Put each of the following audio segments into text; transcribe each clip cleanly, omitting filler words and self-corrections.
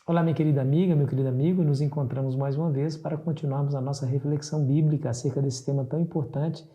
Olá, minha querida amiga, meu querido amigo, nos encontramos mais uma vez para continuarmos a nossa reflexão bíblica acerca desse tema tão importante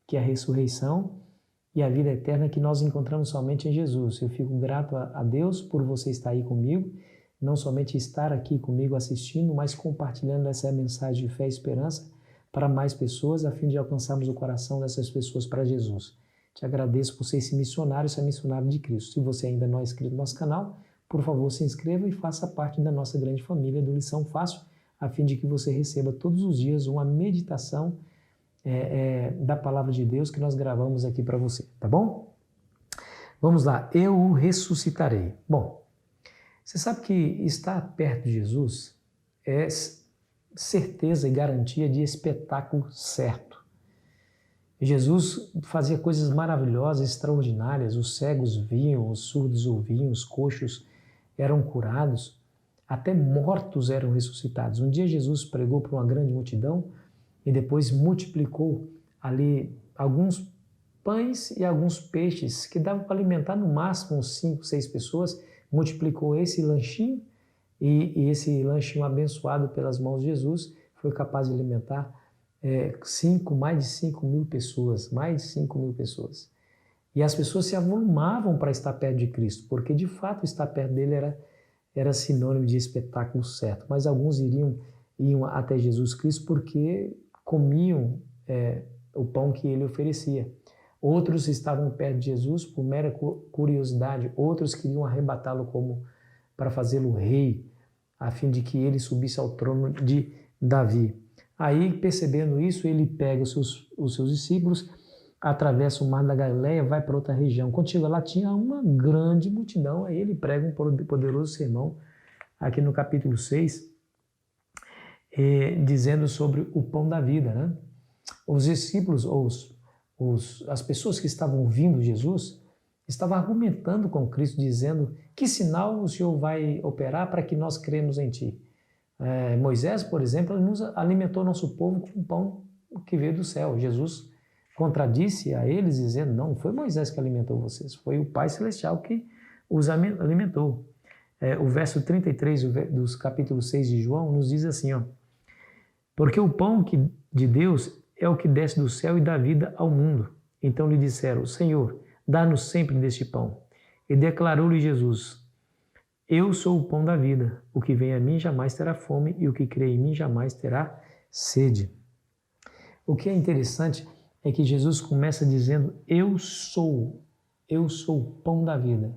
que é a ressurreição e a vida eterna que nós encontramos somente em Jesus. Eu fico grato a Deus por você estar aí comigo, não somente estar aqui comigo assistindo, mas compartilhando essa mensagem de fé e esperança para mais pessoas, a fim de alcançarmos o coração dessas pessoas para Jesus. Te agradeço por ser esse missionário de Cristo. Se você ainda não é inscrito no nosso canal, por favor, se inscreva e faça parte da nossa grande família do Lição Fácil, a fim de que você receba todos os dias uma meditação da Palavra de Deus que nós gravamos aqui para você, tá bom? Vamos lá, eu o ressuscitarei. Bom, você sabe que estar perto de Jesus é certeza e garantia de espetáculo certo. Jesus fazia coisas maravilhosas, extraordinárias, os cegos viam, os surdos ouviam, os coxos eram curados, até mortos eram ressuscitados. Um dia Jesus pregou para uma grande multidão e depois multiplicou ali alguns pães e alguns peixes que davam para alimentar no máximo 5, 6 pessoas, multiplicou esse lanchinho e esse lanchinho abençoado pelas mãos de Jesus foi capaz de alimentar mais de 5 mil pessoas, mais de 5 mil pessoas. E as pessoas se avolumavam para estar perto de Cristo, porque de fato estar perto dele era sinônimo de espetáculo certo. Mas alguns iam até Jesus Cristo porque comiam o pão que ele oferecia. Outros estavam perto de Jesus por mera curiosidade, outros queriam arrebatá-lo como para fazê-lo rei, a fim de que ele subisse ao trono de Davi. Aí, percebendo isso, ele pega os seus discípulos, atravessa o mar da Galileia, vai para outra região. Quando chega lá, tinha uma grande multidão, aí ele prega um poderoso sermão, aqui no capítulo 6, dizendo sobre o pão da vida, né? Os discípulos, as pessoas que estavam ouvindo Jesus, estavam argumentando com Cristo, dizendo: que sinal o Senhor vai operar para que nós cremos em Ti? Moisés, por exemplo, ele nos alimentou nosso povo com pão que veio do céu. Jesus contradisse a eles, dizendo: não foi Moisés que alimentou vocês, foi o Pai Celestial que os alimentou. O verso 33 dos capítulo 6 de João nos diz assim, ó: porque o pão de Deus é o que desce do céu e dá vida ao mundo. Então lhe disseram: Senhor, dá-nos sempre deste pão. E declarou-lhe Jesus: eu sou o pão da vida. O que vem a mim jamais terá fome e o que crê em mim jamais terá sede. O que é interessante é que Jesus começa dizendo: eu sou o pão da vida.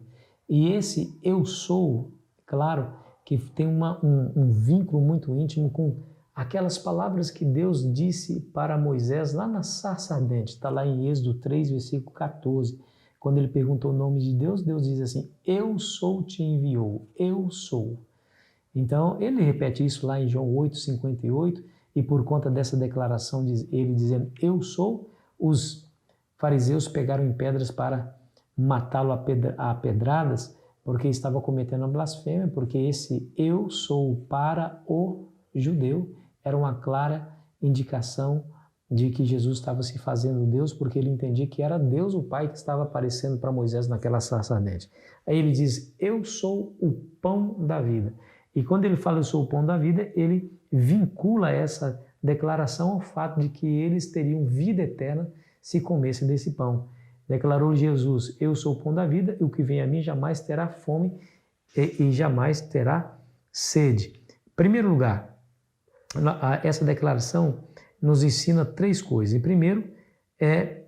E esse eu sou, claro, que tem um vínculo muito íntimo com aquelas palavras que Deus disse para Moisés lá na sarça ardente. Está lá em Êxodo 3, versículo 14. Quando ele perguntou o nome de Deus, Deus diz assim: eu sou te enviou, eu sou. Então, ele repete isso lá em João 8:58, e por conta dessa declaração, ele dizendo eu sou, os fariseus pegaram em pedras para matá-lo a pedradas, porque estava cometendo uma blasfêmia, porque esse eu sou para o judeu era uma clara indicação de que Jesus estava se fazendo Deus, porque ele entendia que era Deus o Pai que estava aparecendo para Moisés naquela sarça ardente. Aí ele diz: eu sou o pão da vida. E quando ele fala eu sou o pão da vida, ele vincula essa declaração ao fato de que eles teriam vida eterna se comessem desse pão. Declarou Jesus: eu sou o pão da vida, e o que vem a mim jamais terá fome e jamais terá sede. Em primeiro lugar, essa declaração nos ensina 3 coisas. Em primeiro, é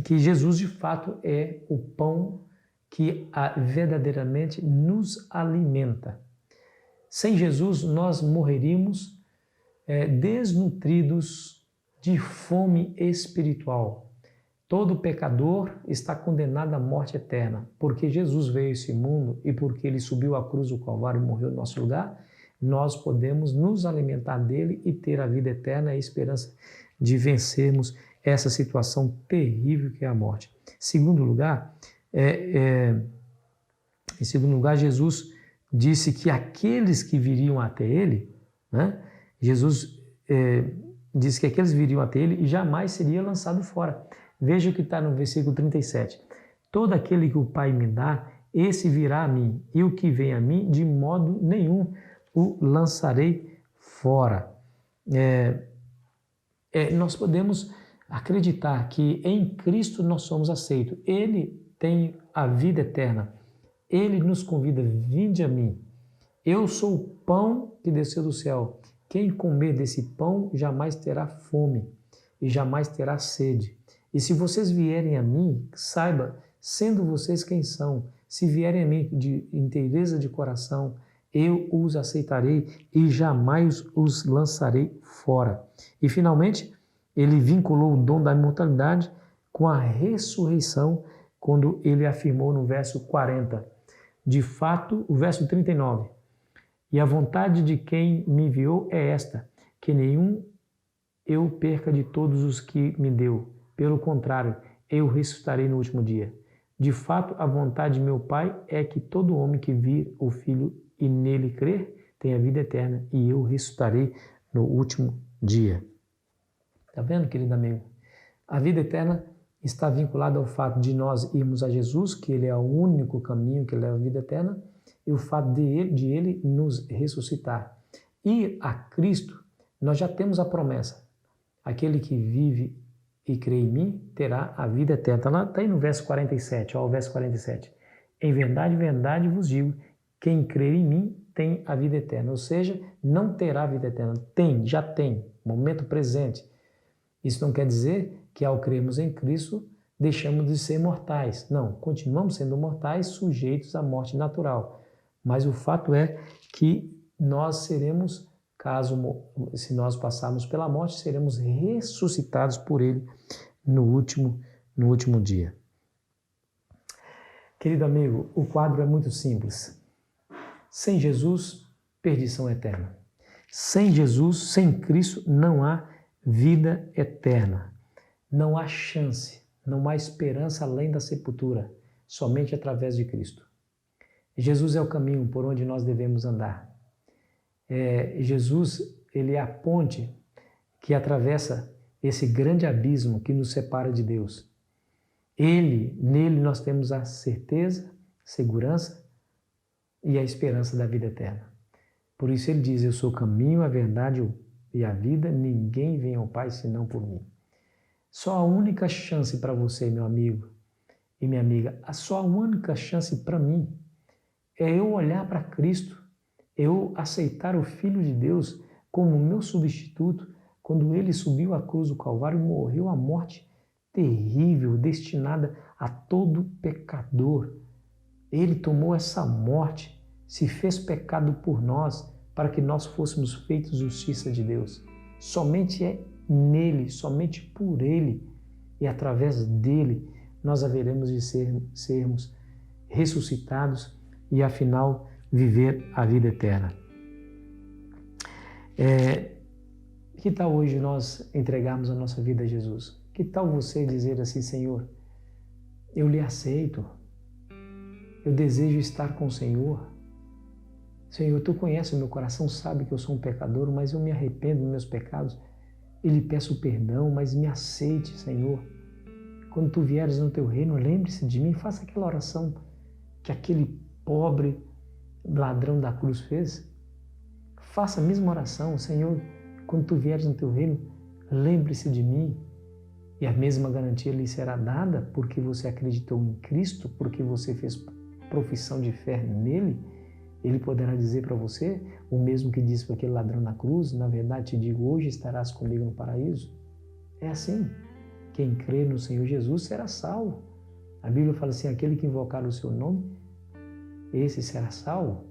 que Jesus de fato é o pão que verdadeiramente nos alimenta. Sem Jesus, nós morreríamos desnutridos de fome espiritual. Todo pecador está condenado à morte eterna. Porque Jesus veio a esse mundo e porque ele subiu à cruz do Calvário e morreu no nosso lugar, nós podemos nos alimentar dele e ter a vida eterna e a esperança de vencermos essa situação terrível que é a morte. Em segundo lugar, Jesus disse que aqueles que viriam até ele, né? Jesus disse que aqueles viriam até ele e jamais seria lançado fora. Veja o que está no versículo 37. Todo aquele que o Pai me dá, esse virá a mim, e o que vem a mim, de modo nenhum o lançarei fora. Nós podemos acreditar que em Cristo nós somos aceitos. Ele tem a vida eterna. Ele nos convida, vinde a mim. Eu sou o pão que desceu do céu. Quem comer desse pão jamais terá fome e jamais terá sede. E se vocês vierem a mim, saiba, sendo vocês quem são, se vierem a mim de inteireza de coração, eu os aceitarei e jamais os lançarei fora. E finalmente, ele vinculou o dom da imortalidade com a ressurreição, quando ele afirmou no verso 40. De fato, o verso 39. E a vontade de quem me enviou é esta, que nenhum eu perca de todos os que me deu. Pelo contrário, eu ressuscitarei no último dia. De fato, a vontade de meu Pai é que todo homem que vir o Filho e nele crer tenha vida eterna, e eu ressuscitarei no último dia. Está vendo, querido amigo? A vida eterna está vinculada ao fato de nós irmos a Jesus, que Ele é o único caminho que leva à vida eterna, e o fato de Ele nos ressuscitar. E a Cristo, nós já temos a promessa. Aquele que vive e crê em mim terá a vida eterna. Está aí no verso 47, ó, o verso 47. Em verdade, verdade vos digo, quem crer em mim tem a vida eterna. Ou seja, não terá vida eterna. Tem, já tem, momento presente. Isso não quer dizer que ao crermos em Cristo deixamos de ser mortais. Não, continuamos sendo mortais, sujeitos à morte natural. Mas o fato é que nós seremos, se nós passarmos pela morte, seremos ressuscitados por Ele no último dia. Querido amigo, o quadro é muito simples. Sem Jesus, perdição eterna. Sem Jesus, sem Cristo, não há vida eterna. Não há chance, não há esperança além da sepultura, somente através de Cristo. Jesus é o caminho por onde nós devemos andar. Jesus, ele é a ponte que atravessa esse grande abismo que nos separa de Deus. Nele nós temos a certeza, segurança e a esperança da vida eterna. Por isso ele diz, eu sou o caminho, a verdade e a vida, ninguém vem ao Pai senão por mim. Só a única chance para você, meu amigo e minha amiga, só a única chance para mim é eu olhar para Cristo, eu aceitar o Filho de Deus como meu substituto, quando ele subiu à cruz do Calvário e morreu a morte terrível, destinada a todo pecador. Ele tomou essa morte, se fez pecado por nós, para que nós fôssemos feitos justiça de Deus. Somente é nele, somente por ele e através dele nós haveremos de sermos ressuscitados e afinal viver a vida eterna. Que tal hoje nós entregarmos a nossa vida a Jesus? Que tal você dizer assim, Senhor, eu lhe aceito, eu desejo estar com o Senhor. Senhor, Tu conheces o meu coração, sabe que eu sou um pecador, mas eu me arrependo dos meus pecados e lhe peço perdão, mas me aceite, Senhor. Quando Tu vieres no Teu reino, lembre-se de mim, faça aquela oração que aquele pobre ladrão da cruz fez. Faça a mesma oração, Senhor, quando Tu vieres no Teu reino, lembre-se de mim. E a mesma garantia lhe será dada porque você acreditou em Cristo, porque você fez profissão de fé nele. Ele poderá dizer para você, o mesmo que disse para aquele ladrão na cruz, na verdade te digo, hoje estarás comigo no paraíso. É assim, quem crê no Senhor Jesus será salvo. A Bíblia fala assim, aquele que invocar o seu nome, esse será salvo.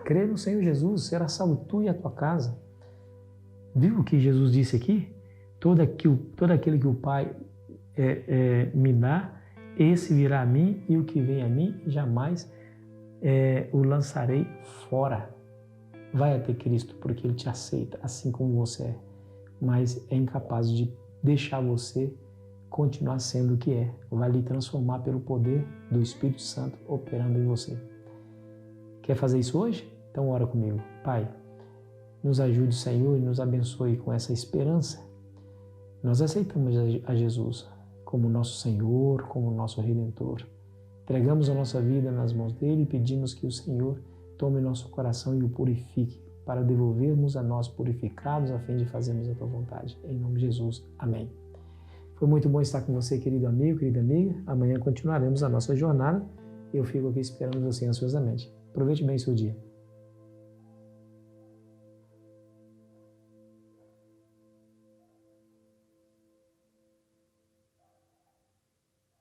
Crê no Senhor Jesus, será salvo tu e a tua casa. Viu o que Jesus disse aqui? Todo aquele que o Pai me dá, esse virá a mim, e o que vem a mim, jamais o lançarei fora. Vai até Cristo, porque Ele te aceita, assim como você é, mas é incapaz de deixar você continuar sendo o que é. Vai lhe transformar pelo poder do Espírito Santo operando em você. Quer fazer isso hoje? Então ora comigo. Pai, nos ajude, Senhor, e nos abençoe com essa esperança. Nós aceitamos a Jesus como nosso Senhor, como nosso Redentor. Entregamos a nossa vida nas mãos dele e pedimos que o Senhor tome nosso coração e o purifique, para devolvermos a nós purificados, a fim de fazermos a tua vontade. Em nome de Jesus. Amém. Foi muito bom estar com você, querido amigo, querida amiga. Amanhã continuaremos a nossa jornada. Eu fico aqui esperando você ansiosamente. Aproveite bem o seu dia.